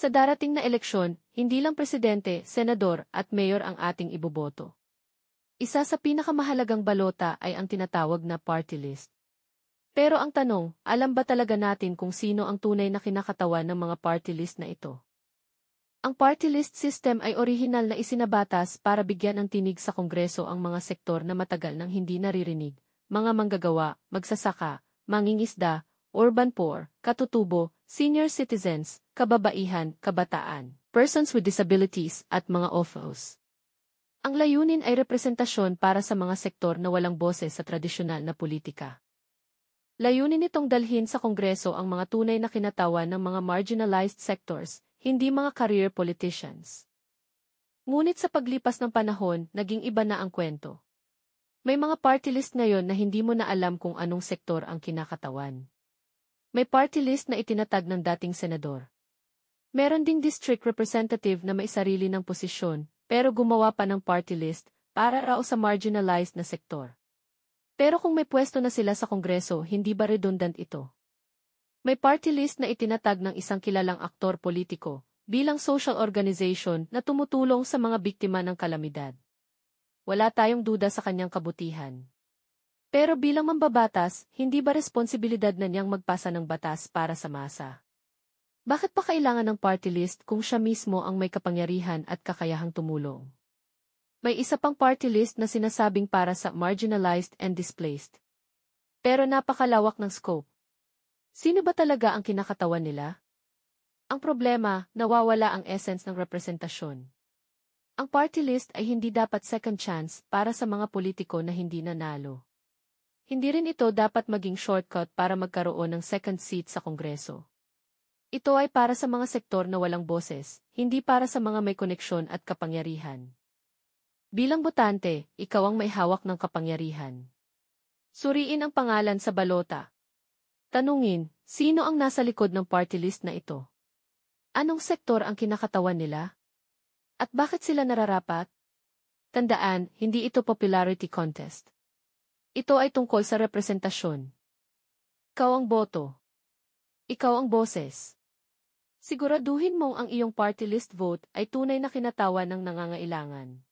Sa darating na eleksyon, hindi lang presidente, senador at mayor ang ating iboboto. Isa sa pinakamahalagang balota ay ang tinatawag na party list. Pero ang tanong, alam ba talaga natin kung sino ang tunay na kinakatawan ng mga party list na ito? Ang party list system ay orihinal na isinabatas para bigyan ng tinig sa Kongreso ang mga sektor na matagal nang hindi naririnig, mga manggagawa, magsasaka, mangingisda, urban poor, katutubo, senior citizens, kababaihan, kabataan, persons with disabilities, at mga OFOs. Ang layunin ay representasyon para sa mga sektor na walang boses sa tradisyonal na politika. Layunin nitong dalhin sa Kongreso ang mga tunay na kinatawan ng mga marginalized sectors, hindi mga career politicians. Ngunit sa paglipas ng panahon, naging iba na ang kwento. May mga party list ngayon na hindi mo na alam kung anong sektor ang kinakatawan. May party list na itinatag ng dating senador. Meron ding district representative na may sarili ng posisyon, pero gumawa pa ng party list para raw sa marginalized na sektor. Pero kung may pwesto na sila sa Kongreso, hindi ba redundant ito? May party list na itinatag ng isang kilalang aktor politiko bilang social organization na tumutulong sa mga biktima ng kalamidad. Wala tayong duda sa kanyang kabutihan. Pero bilang mambabatas, hindi ba responsibilidad na niyang magpasa ng batas para sa masa? Bakit pa kailangan ng party list kung siya mismo ang may kapangyarihan at kakayahang tumulong? May isa pang party list na sinasabing para sa marginalized and displaced. Pero napakalawak ng scope. Sino ba talaga ang kinakatawan nila? Ang problema, nawawala ang essence ng representasyon. Ang party list ay hindi dapat second chance para sa mga politiko na hindi nanalo. Hindi rin ito dapat maging shortcut para magkaroon ng second seat sa Kongreso. Ito ay para sa mga sektor na walang boses, hindi para sa mga may koneksyon at kapangyarihan. Bilang botante, ikaw ang may hawak ng kapangyarihan. Suriin ang pangalan sa balota. Tanungin, sino ang nasa likod ng party list na ito? Anong sektor ang kinakatawan nila? At bakit sila nararapat? Tandaan, hindi ito popularity contest. Ito ay tungkol sa representasyon. Ikaw ang boto. Ikaw ang boses. Siguraduhin mong ang iyong party list vote ay tunay na kinatawa ng nangangailangan.